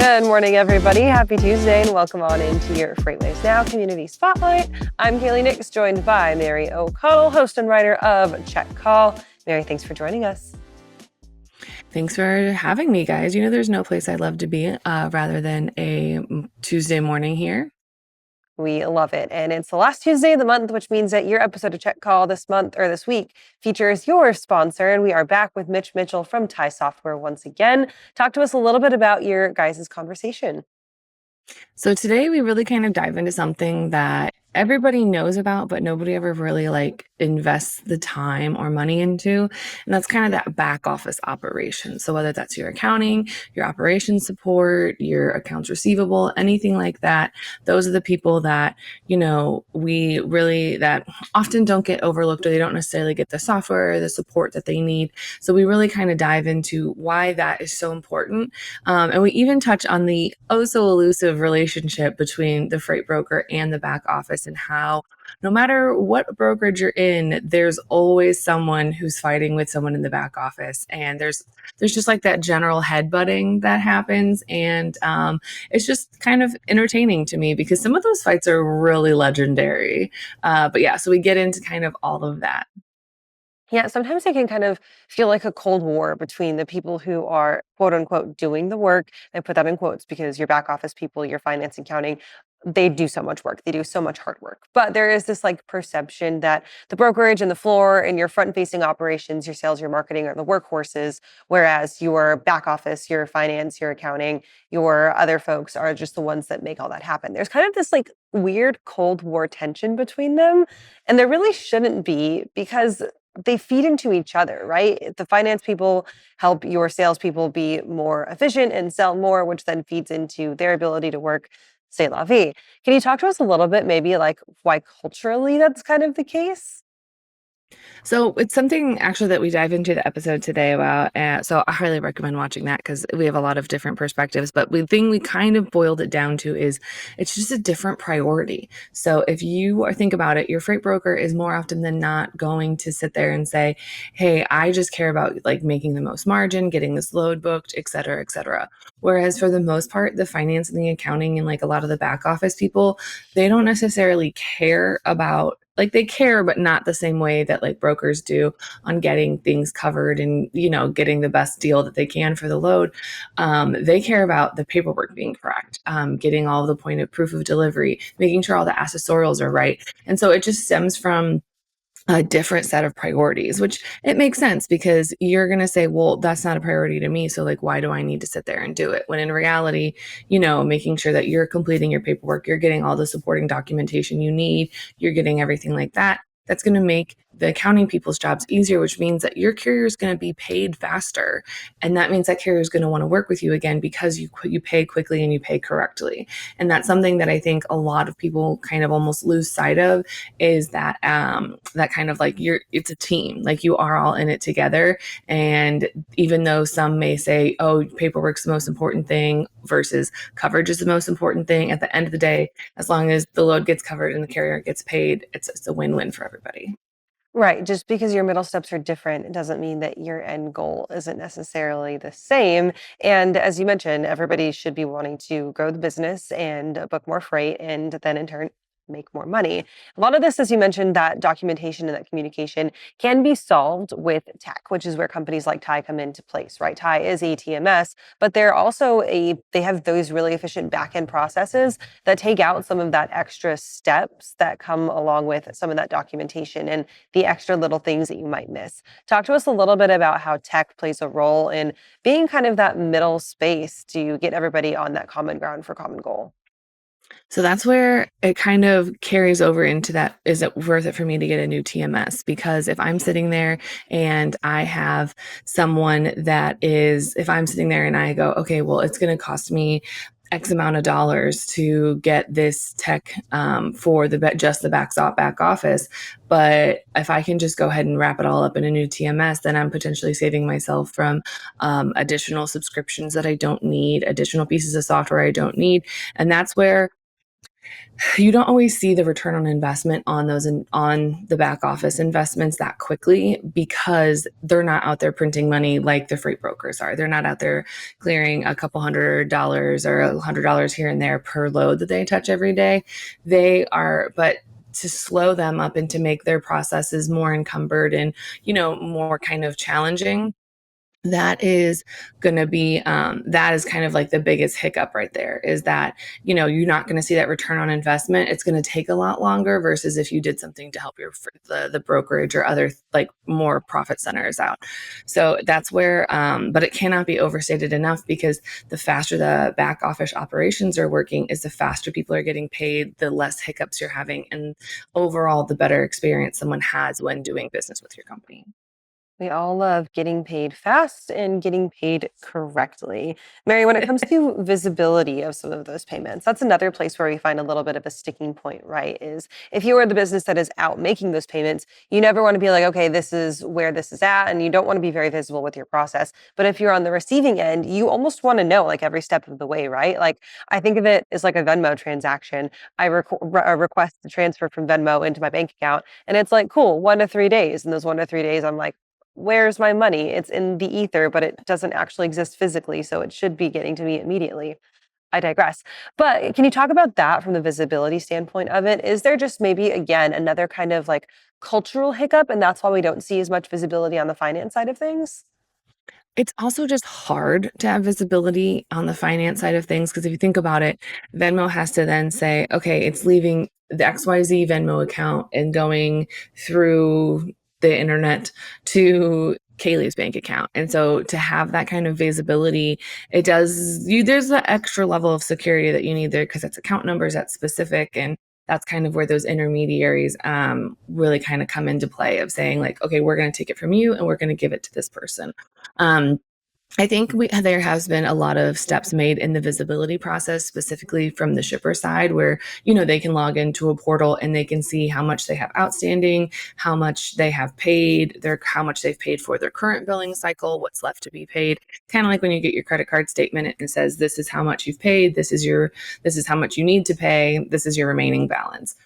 Good morning, everybody. Happy Tuesday, and welcome on into your FreightWaves Now Community Spotlight. I'm Kaylee Nix, joined by Mary O'Connell, host and writer of Check Call. Mary, thanks for joining us. Thanks for having me, guys. You know, there's no place I'd love to be rather than a Tuesday morning here. We love it. And it's the last Tuesday of the month, which means that your episode of Check Call this week features your sponsor. And we are back with Mitch Mitchell from Tie Software once again. Talk to us a little bit about your guys' conversation. So today we really kind of dive into something that everybody knows about, but nobody ever really invests the time or money into. And that's kind of that back office operation. So whether that's your accounting, your operations support, your accounts receivable, anything like that, those are the people that, that often don't get overlooked, or they don't necessarily get the software or the support that they need. So we really kind of dive into why that is so important. And we even touch on the oh so elusive relationship between the freight broker and the back office, and how no matter what brokerage you're in, there's always someone who's fighting with someone in the back office. And there's just like that general headbutting that happens. And it's just kind of entertaining to me because some of those fights are really legendary. But yeah, so we get into kind of all of that. Yeah, sometimes it can kind of feel like a cold war between the people who are quote unquote doing the work. I put that in quotes because your back office people, your finance and accounting, they do so much work. They do so much hard work. But there is this perception that the brokerage and the floor and your front facing operations, your sales, your marketing are the workhorses, whereas your back office, your finance, your accounting, your other folks are just the ones that make all that happen. There's kind of this weird Cold War tension between them. And there really shouldn't be, because they feed into each other, right? The finance people help your salespeople be more efficient and sell more, which then feeds into their ability to work. C'est la vie. Can you talk to us a little bit, maybe why culturally that's kind of the case? So it's something actually that we dive into the episode today about. So I highly recommend watching that because we have a lot of different perspectives. But the thing we kind of boiled it down to is it's just a different priority. So if you think about it, your freight broker is more often than not going to sit there and say, hey, I just care about making the most margin, getting this load booked, et cetera, et cetera. Whereas for the most part, the finance and the accounting and a lot of the back office people, they don't necessarily care about they care, but not the same way that brokers do on getting things covered and, getting the best deal that they can for the load. They care about the paperwork being correct, getting all the point of proof of delivery, making sure all the accessorials are right. And so it just stems from a different set of priorities, which it makes sense because you're going to say, well, that's not a priority to me. So why do I need to sit there and do it? When in reality, making sure that you're completing your paperwork, you're getting all the supporting documentation you need, you're getting everything like that. That's going to make the accounting people's jobs easier, which means that your carrier is going to be paid faster. And that means that carrier is going to want to work with you again because you pay quickly and you pay correctly. And that's something that I think a lot of people kind of almost lose sight of, is that that kind of it's a team, you are all in it together. And even though some may say, oh, paperwork's the most important thing versus coverage is the most important thing, at the end of the day, as long as the load gets covered and the carrier gets paid, it's a win-win for everybody. Right. Just because your middle steps are different, it doesn't mean that your end goal isn't necessarily the same. And as you mentioned, everybody should be wanting to grow the business and book more freight, and then in turn make more money. A lot of this, as you mentioned, that documentation and that communication can be solved with tech, which is where companies like Tie come into place, right? Tie is a TMS, but they have those really efficient back-end processes that take out some of that extra steps that come along with some of that documentation and the extra little things that you might miss. Talk to us a little bit about how tech plays a role in being kind of that middle space to get everybody on that common ground for common goal. So that's where it kind of carries over into that. Is it worth it for me to get a new TMS? Because if I'm sitting there and I have someone if I'm sitting there and I go, okay, well, it's going to cost me X amount of dollars to get this tech for just the back office. But if I can just go ahead and wrap it all up in a new TMS, then I'm potentially saving myself from additional subscriptions that I don't need, additional pieces of software I don't need. And that's where you don't always see the return on investment on those on the back office investments that quickly because they're not out there printing money like the freight brokers are. They're not out there clearing a couple $100 or $100 here and there per load that they touch every day. They are, but to slow them up and to make their processes more encumbered and, more kind of challenging, that is going to be that is kind of like the biggest hiccup right there, is that you're not going to see that return on investment. It's going to take a lot longer versus if you did something to help the brokerage or other like more profit centers out. So that's where but it cannot be overstated enough, because the faster the back office operations are working is the faster people are getting paid, the less hiccups you're having, and overall the better experience someone has when doing business with your company. We all love getting paid fast and getting paid correctly. Mary, when it comes to visibility of some of those payments, that's another place where we find a little bit of a sticking point, right? Is if you are the business that is out making those payments, you never want to be like, okay, this is where this is at, and you don't want to be very visible with your process. But if you're on the receiving end, you almost want to know like every step of the way, right? Like I think of it as like a Venmo transaction. I request the transfer from Venmo into my bank account, and it's like, cool, 1 to 3 days. And those 1 to 3 days, I'm like, where's my money? It's in the ether, but it doesn't actually exist physically, so it should be getting to me immediately. I digress. But can you talk about that from the visibility standpoint of it? Is there just maybe, again, another kind of like cultural hiccup, and that's why we don't see as much visibility on the finance side of things? It's also just hard to have visibility on the finance side of things, because if you think about it, Venmo has to then say, okay, it's leaving the XYZ Venmo account and going through the internet to Kaylee's bank account. And so to have that kind of visibility, there's an extra level of security that you need there, because it's account numbers that's specific, and that's kind of where those intermediaries really kind of come into play, of saying like, okay, we're going to take it from you and we're going to give it to this person. Um, I think there has been a lot of steps made in the visibility process, specifically from the shipper side, where, they can log into a portal and they can see how much they have outstanding, how much they have paid, how much they've paid for their current billing cycle, what's left to be paid. Kind of like when you get your credit card statement and it says, this is how much you've paid, this is how much you need to pay, this is your remaining balance.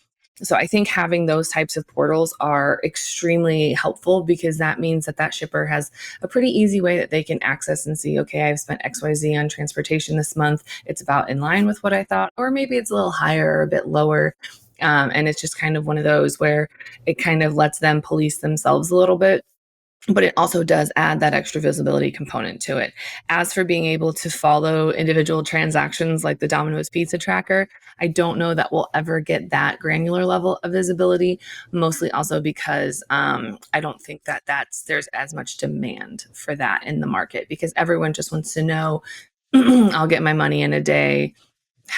So I think having those types of portals are extremely helpful, because that means that shipper has a pretty easy way that they can access and see, okay, I've spent XYZ on transportation this month. It's about in line with what I thought, or maybe it's a little higher or a bit lower. And it's just kind of one of those where it kind of lets them police themselves a little bit, but it also does add that extra visibility component to it. As for being able to follow individual transactions like the Domino's pizza tracker, I don't know that we'll ever get that granular level of visibility, mostly also because I don't think that there's as much demand for that in the market, because everyone just wants to know, I'll get my money in a day,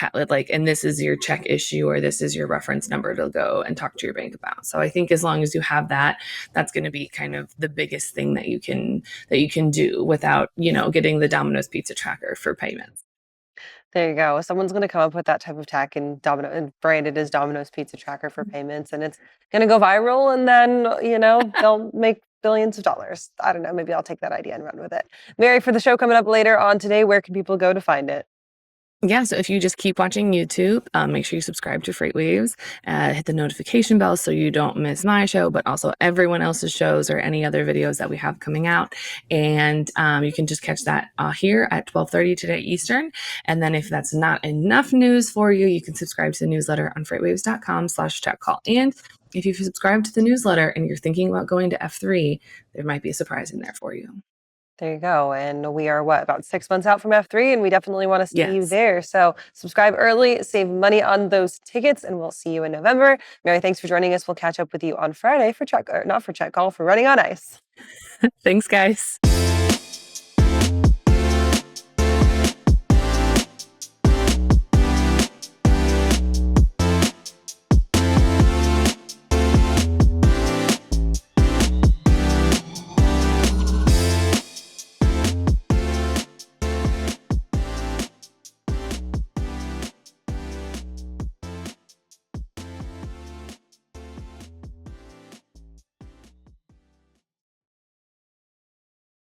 and this is your check issue, or this is your reference number to go and talk to your bank about. So I think as long as you have that, that's going to be kind of the biggest thing that you can do without, getting the Domino's pizza tracker for payments. There you go. Someone's going to come up with that type of tech and brand it as Domino's Pizza Tracker for payments, and it's going to go viral, and then, they'll make billions of dollars. I don't know. Maybe I'll take that idea and run with it. Mary, for the show coming up later on today, where can people go to find it? Yeah, so if you just keep watching YouTube, make sure you subscribe to FreightWaves, hit the notification bell so you don't miss my show, but also everyone else's shows or any other videos that we have coming out. And you can just catch that here at 12:30 today Eastern. And then if that's not enough news for you, you can subscribe to the newsletter on freightwaves.com/check call. And if you subscribe to the newsletter and you're thinking about going to F3, there might be a surprise in there for you. There you go. And we are about 6 months out from F3, and we definitely want to see you Yes. there. So subscribe early, save money on those tickets, and we'll see you in November. Mary, thanks for joining us. We'll catch up with you on Friday for not for check call, for running on ice. Thanks, guys.